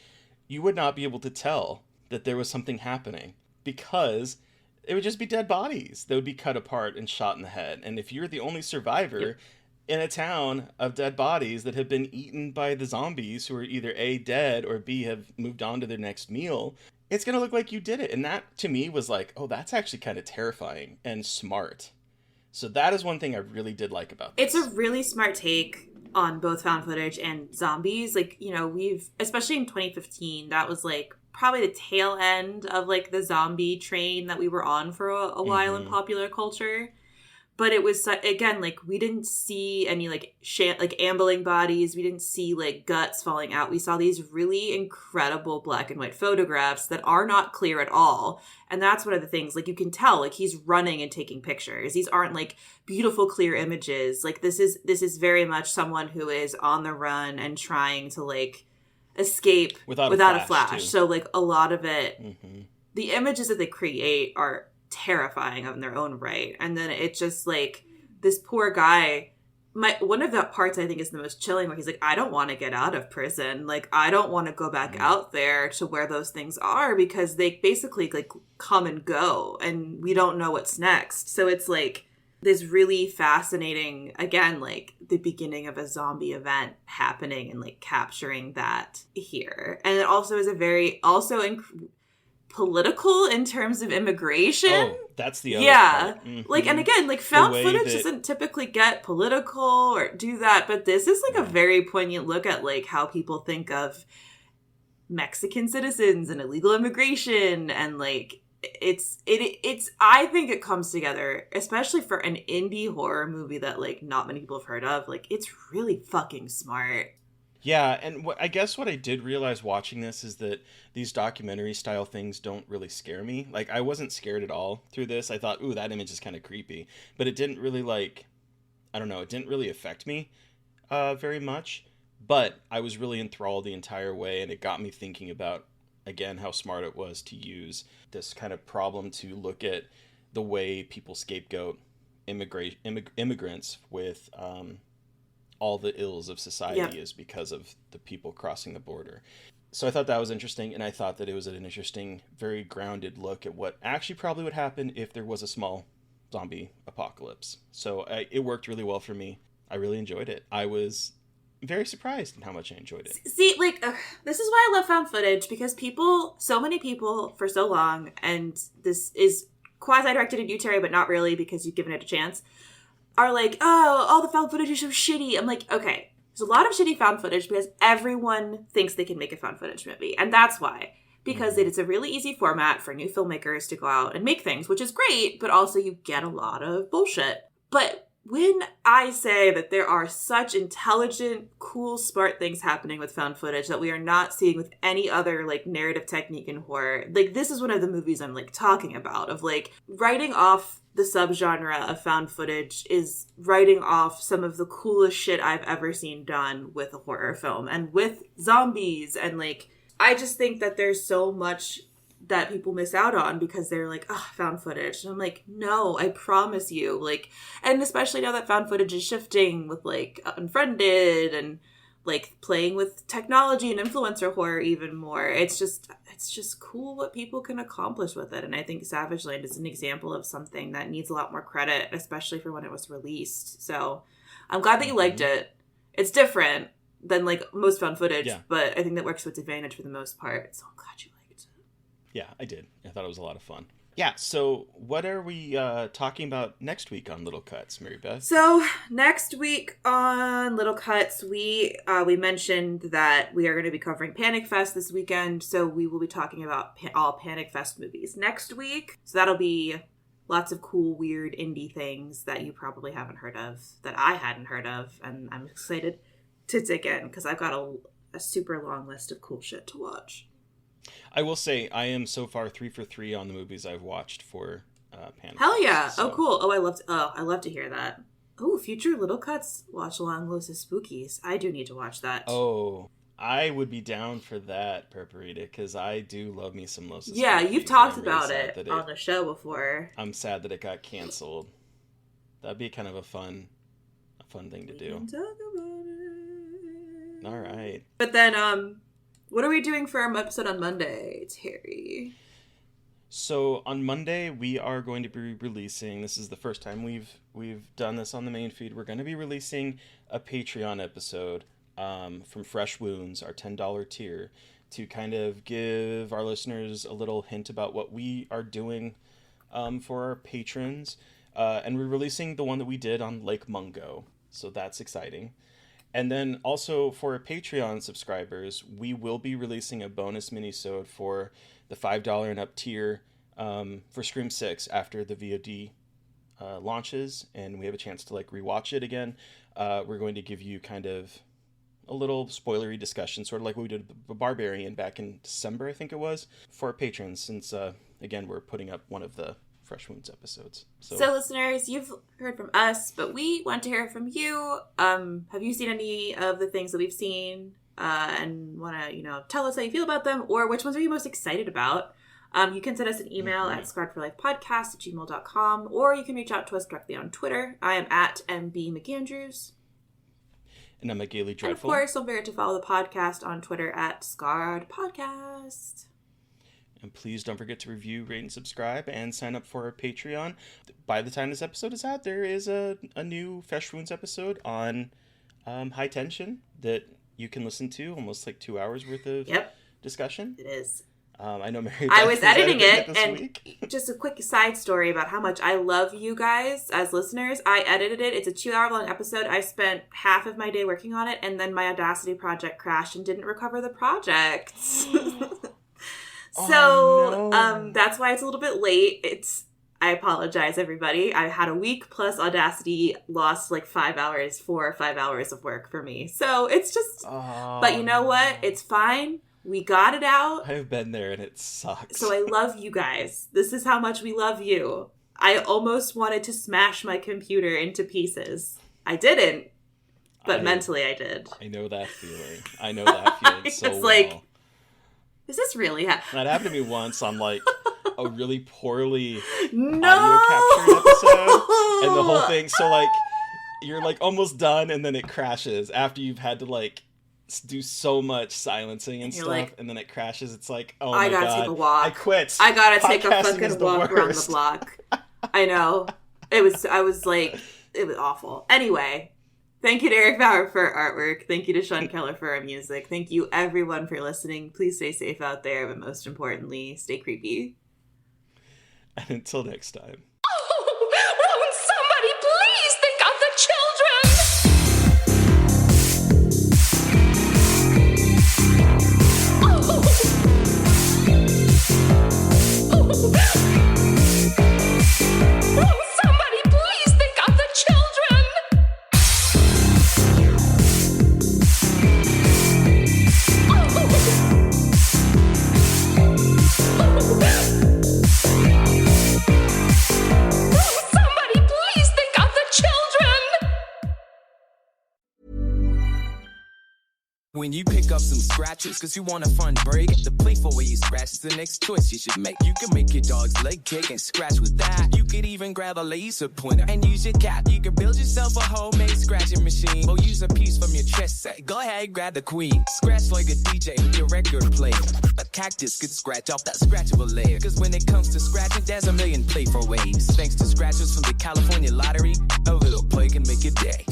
you would not be able to tell that there was something happening, because it would just be dead bodies that would be cut apart and shot in the head. And if you're the only survivor in a town of dead bodies that have been eaten by the zombies, who are either A, dead, or B, have moved on to their next meal, it's going to look like you did it. And that, to me, was like, oh, that's actually kind of terrifying and smart. So that is one thing I really did like about this. It's a really smart take on both found footage and zombies. Like, you know, especially in 2015, that was like probably the tail end of like the zombie train that we were on for a while in popular culture. But it was, again, like, we didn't see any, like, ambling bodies. We didn't see, like, guts falling out. We saw these really incredible black and white photographs that are not clear at all. And that's one of the things, like, you can tell, like, he's running and taking pictures. These aren't, like, beautiful, clear images. Like, this is very much someone who is on the run and trying to, like, escape without a flash. Too. So, like, a lot of it, the images that they create are terrifying in their own right. And then it's just like this poor guy, one of the parts I think is the most chilling, where he's like, I don't want to get out of prison, like I don't want to go back out there to where those things are, because they basically like come and go and we don't know what's next. So it's like this really fascinating, again, like the beginning of a zombie event happening and like capturing that here. And it also is a very political in terms of immigration. Oh, that's the other part. Like, and again, like found footage doesn't typically get political or do that, but this is like a very poignant look at like how people think of Mexican citizens and illegal immigration, and like it's I think it comes together, especially for an indie horror movie that like not many people have heard of. Like, it's really fucking smart. Yeah, and I guess what I did realize watching this is that these documentary style things don't really scare me. Like, I wasn't scared at all through this. I thought, ooh, that image is kind of creepy. But it didn't really, like, I don't know, it didn't really affect me very much. But I was really enthralled the entire way, and it got me thinking about, again, how smart it was to use this kind of problem to look at the way people scapegoat immigrants with all the ills of society is because of the people crossing the border. So I thought that was interesting, and I thought that it was an interesting, very grounded look at what actually probably would happen if there was a small zombie apocalypse. So it worked really well for me. I really enjoyed it. I was very surprised in how much I enjoyed it. See, like, this is why I love found footage, because so many people for so long, and this is quasi-directed at you, Terry, but not really, because you've given it a chance, are like, oh, all the found footage is so shitty. I'm like, okay, there's a lot of shitty found footage because everyone thinks they can make a found footage movie. And that's why. Because it's a really easy format for new filmmakers to go out and make things, which is great, but also you get a lot of bullshit. But when I say that there are such intelligent, cool, smart things happening with found footage that we are not seeing with any other, like, narrative technique in horror, like, this is one of the movies I'm, like, talking about, of, like, writing off the subgenre of found footage is writing off some of the coolest shit I've ever seen done with a horror film and with zombies. And like, I just think that there's so much that people miss out on because they're like, oh, found footage. And I'm like, no, I promise you. Like, and especially now that found footage is shifting with like Unfriended and like playing with technology and influencer horror even more. It's just cool what people can accomplish with it. And I think Savageland is an example of something that needs a lot more credit, especially for when it was released. So I'm glad that you liked it. It's different than like most found footage, but I think that works to its advantage for the most part. So I'm glad you liked it. Yeah, I did. I thought it was a lot of fun. Yeah, so what are we talking about next week on Little Cuts, Mary Beth? So next week on Little Cuts, we mentioned that we are going to be covering Panic Fest this weekend, so we will be talking about all Panic Fest movies next week. So that'll be lots of cool, weird indie things that you probably haven't heard of, that I hadn't heard of, and I'm excited to dig in because I've got a super long list of cool shit to watch. I will say I am so far 3 for 3 on the movies I've watched for Panic. Hell yeah! So. Oh, cool. Oh, I love to hear that. Oh, future Little Cuts watch along Los Spookies. I do need to watch that. Oh, I would be down for that, Purparita, because I do love me some Los Spookies. Yeah, you've talked about it on the show before. I'm sad that it got canceled. That'd be kind of a fun thing to do. We can talk about it. All right. But then, what are we doing for our episode on Monday, Terry? So on Monday, we are going to be releasing, this is the first time we've done this on the main feed, we're going to be releasing a Patreon episode from Fresh Wounds, our $10 tier, to kind of give our listeners a little hint about what we are doing for our patrons. And we're releasing the one that we did on Lake Mungo, so that's exciting. And then also for our Patreon subscribers, we will be releasing a bonus mini-sode for the $5 and up tier for Scream 6 after the VOD launches and we have a chance to like rewatch it again, we're going to give you kind of a little spoilery discussion, sort of like what we did with Barbarian back in December, I think it was, for our patrons, since again we're putting up one of the Fresh Wounds episodes. So listeners, you've heard from us, but we want to hear from you. Have you seen any of the things that we've seen and want to tell us how you feel about them, or which ones are you most excited about? You can send us an email at scarredforlifepodcast@gmail.com, or you can reach out to us directly on Twitter. I am at MB McAndrews. And I'm at Gaily Dreadful. And of course, don't forget to follow the podcast on Twitter at Scarred Podcast. And please don't forget to review, rate, and subscribe, and sign up for our Patreon. By the time this episode is out, there is a new Fresh Wounds episode on High Tension that you can listen to, almost like 2 hours worth of discussion. It is. I know Mary I was editing it, and week. Just a quick side story about how much I love you guys as listeners. I edited it. It's a 2-hour-long episode. I spent half of my day working on it, and then my Audacity project crashed and didn't recover the project. That's why it's a little bit late. I apologize, everybody. I had a week plus Audacity lost like 5 hours for 5 hours of work for me. So it's just, but you know what? It's fine. We got it out. I've been there and it sucks. So I love you guys. This is how much we love you. I almost wanted to smash my computer into pieces. I didn't, but mentally I did. I know that feeling. I know that feeling so well. It's like, is this really happening? That happened to me once on like a really poorly audio captured episode. And the whole thing, so like you're like almost done and then it crashes after you've had to like do so much silencing and stuff, like, and then it crashes. It's like, oh my god, I gotta take a walk. I quit. I gotta take a fucking walk around the block. I know. I was like, it was awful. Anyway, thank you to Eric Bauer for artwork. Thank you to Sean Keller for our music. Thank you everyone for listening. Please stay safe out there, but most importantly, stay creepy. And until next time. Won't somebody please think of the children? Won't somebody please think of the children? Somebody please think of the children. When you pick up some scratches, cause you want a fun break, the playful way you scratch is the next choice you should make. You can make your dog's leg kick and scratch with that. You could even grab a laser pointer and use your cat. You can build yourself a homemade scratching machine, or use a piece from your chess set. Go ahead, grab the queen. Scratch like a DJ with your record player. A cactus could scratch off that scratchable layer. Cause when it comes to scratching, there's a million playful ways. Thanks to scratchers from the California Lottery, a little play can make your day.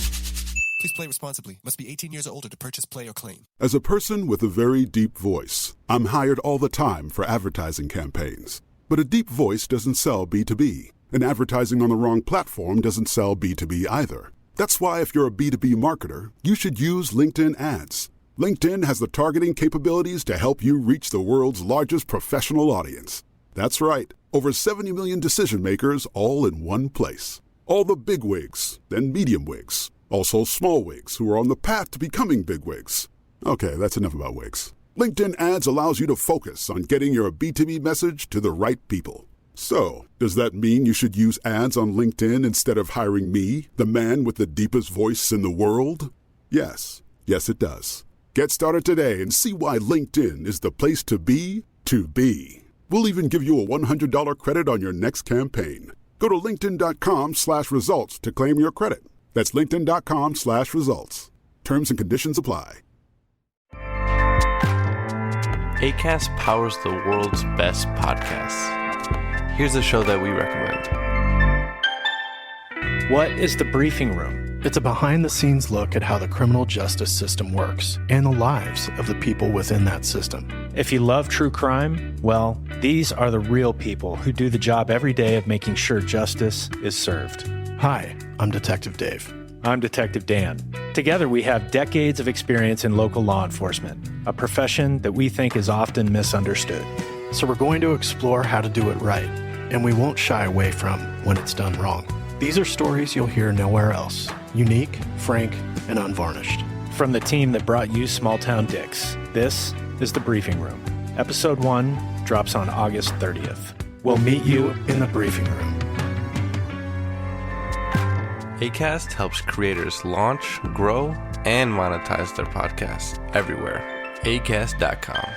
Please play responsibly. Must be 18 years or older to purchase, play, or claim. As a person with a very deep voice, I'm hired all the time for advertising campaigns. But a deep voice doesn't sell B2B, and advertising on the wrong platform doesn't sell B2B either. That's why if you're a B2B marketer, you should use LinkedIn ads. LinkedIn has the targeting capabilities to help you reach the world's largest professional audience. That's right, over 70 million decision makers all in one place. All the big wigs and medium wigs. Also small wigs who are on the path to becoming big wigs. Okay, that's enough about wigs. LinkedIn ads allows you to focus on getting your B2B message to the right people. So, does that mean you should use ads on LinkedIn instead of hiring me, the man with the deepest voice in the world? Yes. Yes, it does. Get started today and see why LinkedIn is the place to be to be. We'll even give you a $100 credit on your next campaign. Go to linkedin.com/results to claim your credit. That's linkedin.com/results. Terms and conditions apply. Acast powers the world's best podcasts. Here's a show that we recommend. What is the briefing room? It's a behind-the-scenes look at how the criminal justice system works and the lives of the people within that system. If you love true crime, well, these are the real people who do the job every day of making sure justice is served. Hi, I'm Detective Dave. I'm Detective Dan. Together, we have decades of experience in local law enforcement, a profession that we think is often misunderstood. So we're going to explore how to do it right, and we won't shy away from when it's done wrong. These are stories you'll hear nowhere else. Unique, frank, and unvarnished. From the team that brought you Small Town Dicks, this is The Briefing Room. Episode 1 drops on August 30th. We'll meet you in the briefing room. Acast helps creators launch, grow, and monetize their podcasts everywhere. Acast.com.